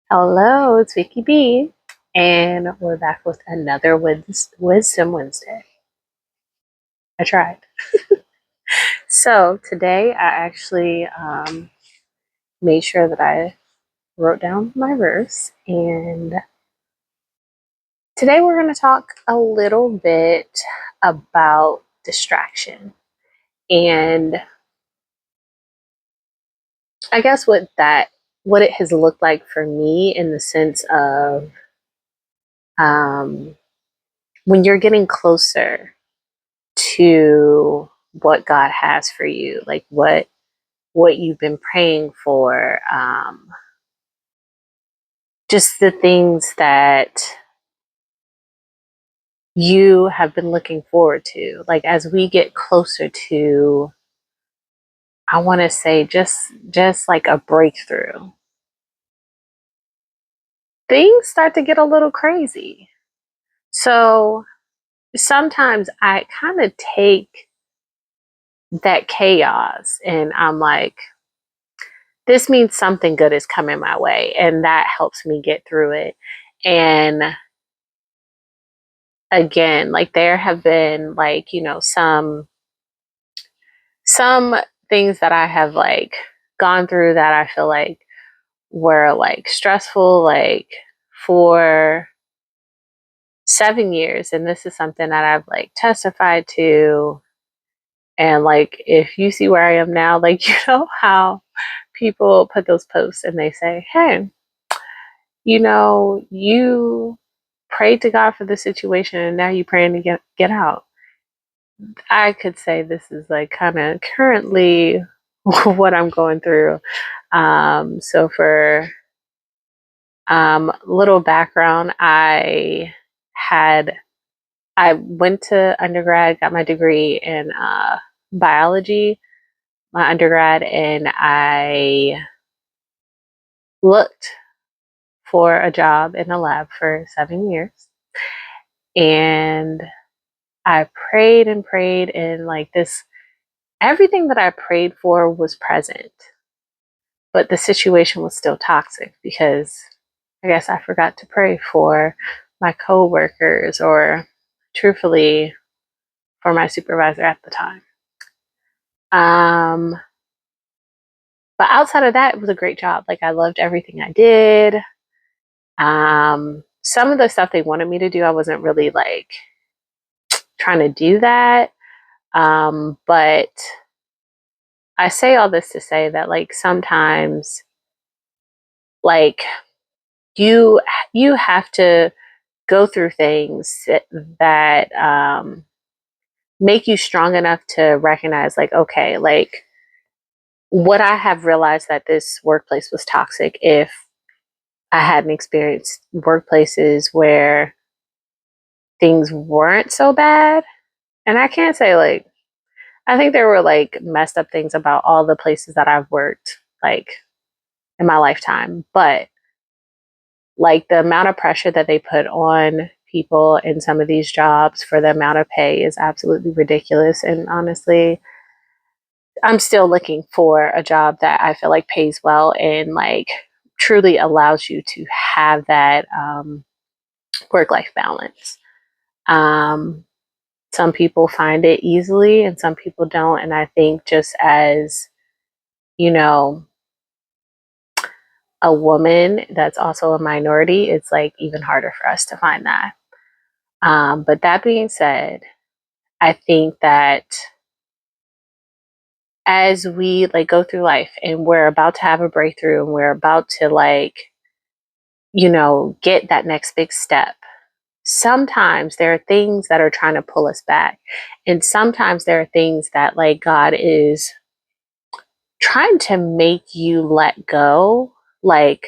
Hello, it's Vicky B, and we're back with another Wisdom Wednesday. I tried. So today I actually made sure that I wrote down my verse, and today we're going to talk a little bit about distraction and I guess what it has looked like for me in the sense of um, when you're getting closer to what God has for you, like what you've been praying for, just the things that you have been looking forward to. Like as we get closer to, I want to say just like a breakthrough, things start to get a little crazy. So sometimes I kind of take that chaos and I'm like, this means something good is coming my way, and that helps me get through it. And again, like there have been like, some things that I have like gone through that I feel like were like stressful, like for 7 years. And this is something that I've like testified to. And like, if you see where I am now, like, how people put those posts and they say, hey, you prayed to God for the situation and now you're praying to get out. I could say this is like kind of currently what I'm going through. So for little background, had I went to undergrad, got my degree in biology, my undergrad, and I looked for a job in a lab for 7 years. And I prayed and prayed, and like this, everything that I prayed for was present, but the situation was still toxic because I guess I forgot to pray for my coworkers or truthfully for my supervisor at the time. Um, but outside of that, it was a great job. Like I loved everything I did. Some of the stuff they wanted me to do, I wasn't really like trying to do that. But I say all this to say that like sometimes like you you have to go through things that make you strong enough to recognize like, okay, like would I have realized that this workplace was toxic if I hadn't experienced workplaces where things weren't so bad? And I can't say like, I think there were like messed up things about all the places that I've worked like in my lifetime, but like the amount of pressure that they put on people in some of these jobs for the amount of pay is absolutely ridiculous. And honestly, I'm still looking for a job that I feel like pays well and like truly allows you to have that work life balance. Um, some people find it easily and some people don't. And I think just as, you know, a woman that's also a minority, it's like even harder for us to find that. But that being said, I think that as we like go through life and we're about to have a breakthrough and we're about to like, get that next big step, sometimes there are things that are trying to pull us back. And sometimes there are things that like God is trying to make you let go, like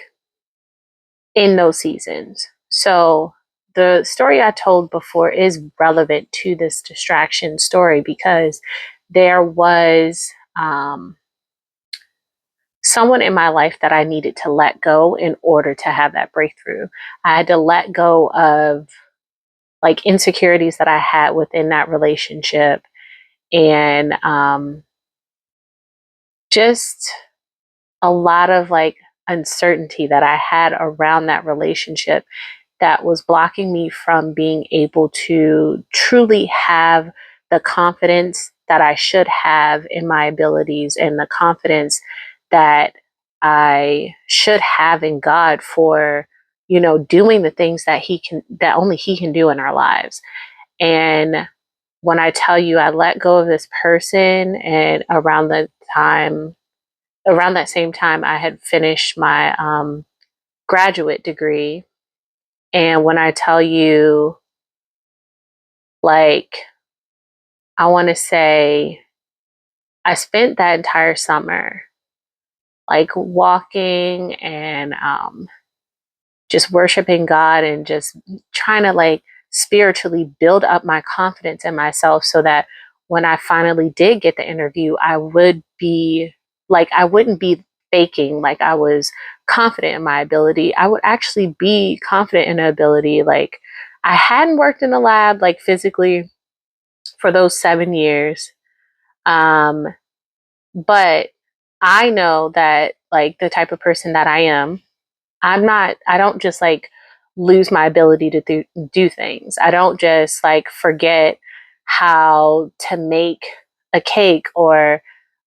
in those seasons. So the story I told before is relevant to this distraction story because there was someone in my life that I needed to let go in order to have that breakthrough. I had to let go of like insecurities that I had within that relationship and just a lot of like uncertainty that I had around that relationship that was blocking me from being able to truly have the confidence that I should have in my abilities and the confidence that I should have in God for, doing the things that only He can do in our lives. And when I tell you I let go of this person, and around that same time, I had finished my graduate degree. And when I tell you, like, I want to say I spent that entire summer like walking and just worshiping God and just trying to like spiritually build up my confidence in myself so that when I finally did get the interview, I wouldn't be faking like I was confident in my ability. I would actually be confident in the ability. Like, I hadn't worked in a lab like physically for those 7 years. Um, but I know that like the type of person that I am, I don't just like lose my ability to do things. I don't just like forget how to make a cake or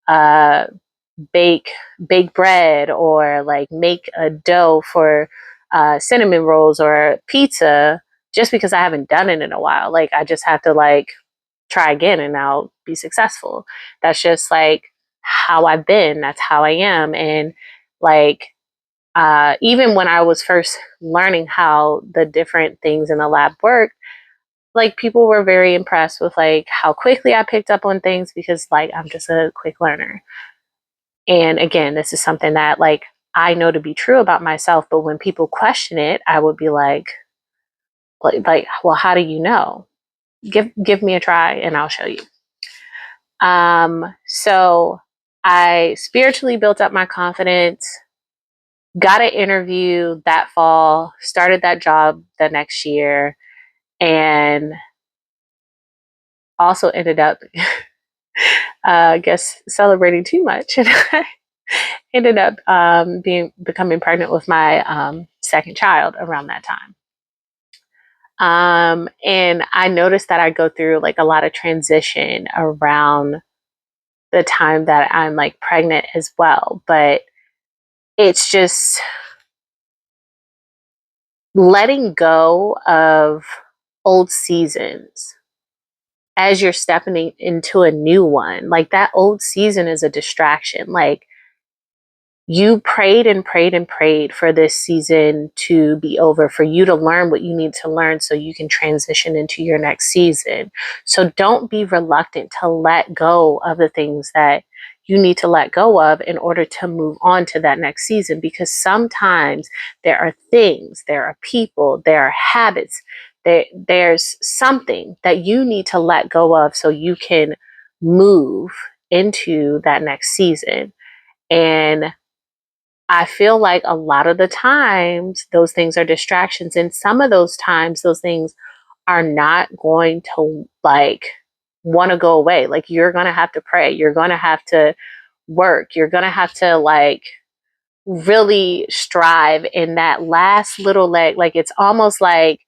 uh, bake bake bread or like make a dough for cinnamon rolls or pizza just because I haven't done it in a while. Like, I just have to like try again and I'll be successful. That's just like how I've been. That's how I am. And like, even when I was first learning how the different things in the lab work, like people were very impressed with like how quickly I picked up on things because like I'm just a quick learner. And again, this is something that like I know to be true about myself, but when people question it, I would be like, well, how do you know? Give me a try and I'll show you. So I spiritually built up my confidence, got an interview that fall, started that job the next year, and also ended up, I guess, celebrating too much. And I ended up becoming pregnant with my second child around that time. And I noticed that I go through like a lot of transition around the time that I'm like pregnant as well. But it's just letting go of old seasons as you're stepping into a new one. Like, that old season is a distraction. Like, you prayed and prayed and prayed for this season to be over, for you to learn what you need to learn so you can transition into your next season. So don't be reluctant to let go of the things that you need to let go of in order to move on to that next season, because sometimes there are things, there are people, there are habits, there's something that you need to let go of so you can move into that next season. And I feel like a lot of the times those things are distractions. And some of those times, those things are not going to like want to go away. Like, you're going to have to pray. You're going to have to work. You're going to have to like really strive in that last little leg. Like, it's almost like,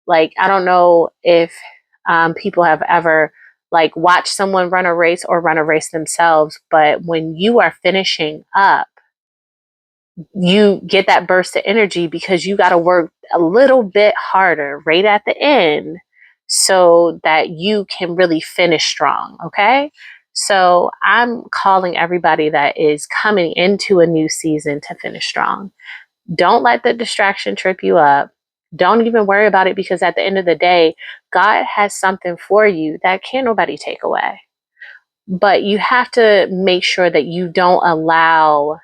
I don't know if people have ever like watched someone run a race or run a race themselves, but when you are finishing up, you get that burst of energy because you got to work a little bit harder right at the end so that you can really finish strong. Okay. So I'm calling everybody that is coming into a new season to finish strong. Don't let the distraction trip you up. Don't even worry about it, because at the end of the day, God has something for you that can't nobody take away. But you have to make sure that you don't allow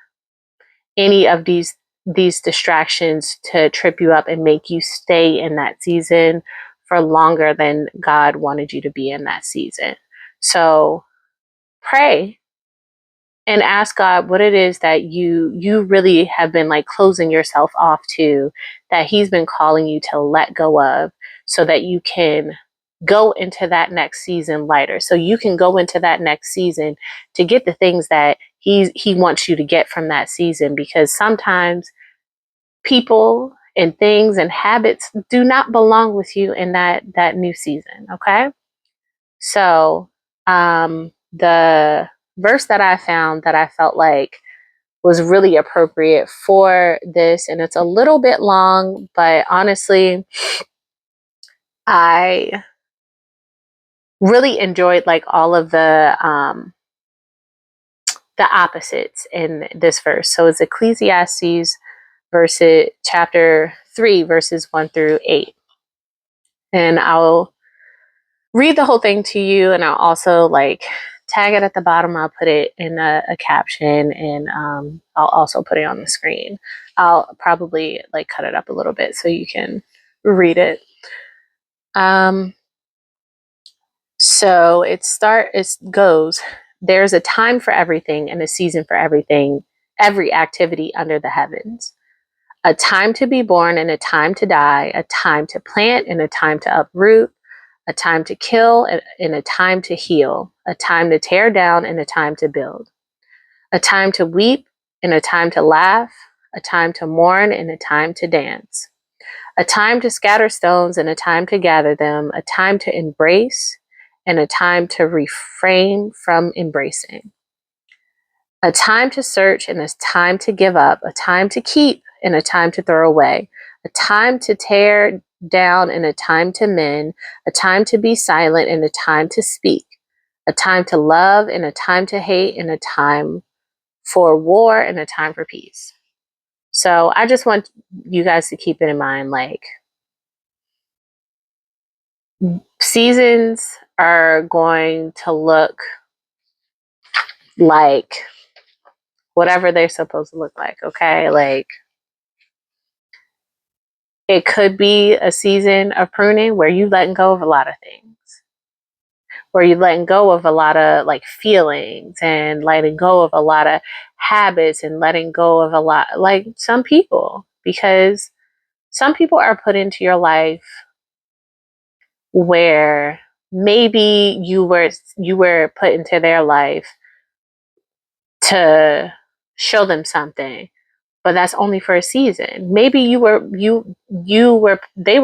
any of these distractions to trip you up and make you stay in that season for longer than God wanted you to be in that season. So pray and ask God what it is that you really have been like closing yourself off to, that He's been calling you to let go of, so that you can go into that next season lighter. So you can go into that next season to get the things that he wants you to get from that season, because sometimes people and things and habits do not belong with you in that new season. Okay. So the verse that I found that I felt like was really appropriate for this, and it's a little bit long, but honestly, I really enjoyed like all of the opposites in this verse. So it's Ecclesiastes verses chapter 3 verses 1 through 8. And I'll read the whole thing to you, and I'll also like tag it at the bottom. I'll put it in a caption, and I'll also put it on the screen. I'll probably like cut it up a little bit so you can read it. So it goes, there's a time for everything and a season for everything, every activity under the heavens. A time to be born and a time to die, a time to plant and a time to uproot, a time to kill and a time to heal, a time to tear down and a time to build, a time to weep and a time to laugh, a time to mourn and a time to dance, a time to scatter stones and a time to gather them, a time to embrace and a time to refrain from embracing, a time to search and a time to give up, a time to keep and a time to throw away, a time to tear down and a time to mend, a time to be silent and a time to speak, a time to love and a time to hate, and a time for war and a time for peace. So I just want you guys to keep it in mind, like, seasons are going to look like whatever they're supposed to look like, okay? Like, it could be a season of pruning where you letting go of a lot of things, where you letting go of a lot of like feelings and letting go of a lot of habits and letting go of a lot, like some people, because some people are put into your life where maybe you were put into their life to show them something, but that's only for a season. Maybe they were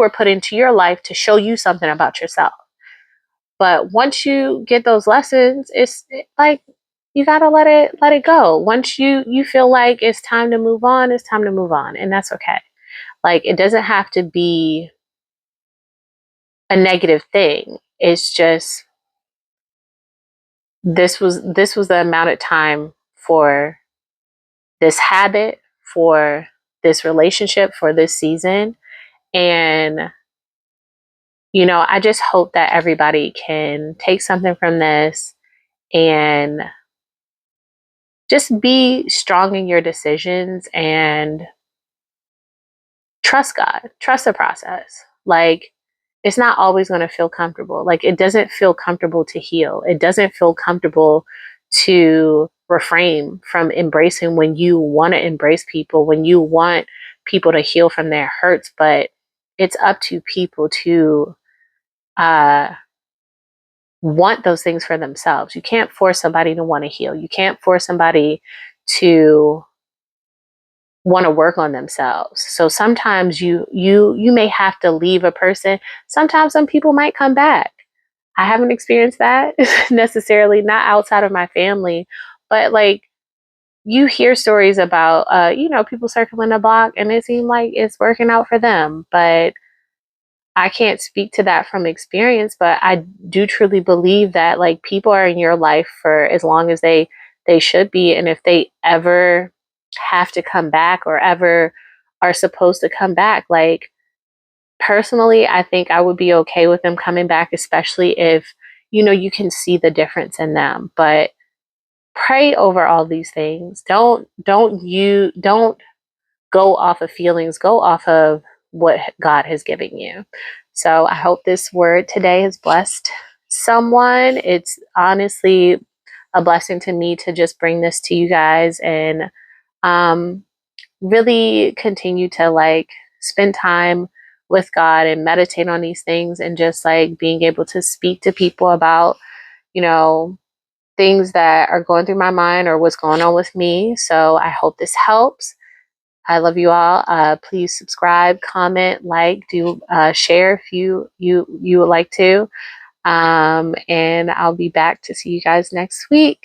put into your life to show you something about yourself. But once you get those lessons, like you gotta let it go. Once you feel like it's time to move on, it's time to move on, and that's okay. Like, it doesn't have to be a negative thing. It's just this was the amount of time for this habit, for this relationship, for this season. And, I just hope that everybody can take something from this and just be strong in your decisions and trust God, trust the process. Like, it's not always going to feel comfortable. Like, it doesn't feel comfortable to heal. It doesn't feel comfortable to refrain from embracing when you want to embrace people, when you want people to heal from their hurts. But it's up to people to uh, want those things for themselves. You can't force somebody to want to heal. You can't force somebody to want to work on themselves. So sometimes you may have to leave a person. Sometimes some people might come back. I haven't experienced that necessarily, not outside of my family, but like, you hear stories about people circling the block and it seems like it's working out for them. But I can't speak to that from experience, but I do truly believe that like people are in your life for as long as they should be. And if they ever have to come back or ever are supposed to come back, like, personally, I think I would be okay with them coming back, especially if you can see the difference in them. But pray over all these things. Don't go off of feelings, go off of what God has given you. So I hope this word today has blessed someone. It's honestly a blessing to me to just bring this to you guys and really continue to like spend time with God and meditate on these things, and just like being able to speak to people about, you know, things that are going through my mind or what's going on with me. So I hope this helps. I love you all. Please subscribe, comment, like, do share if you would like to. And I'll be back to see you guys next week.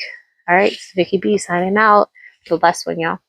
All right, it's Vicky B signing out. The best one, y'all.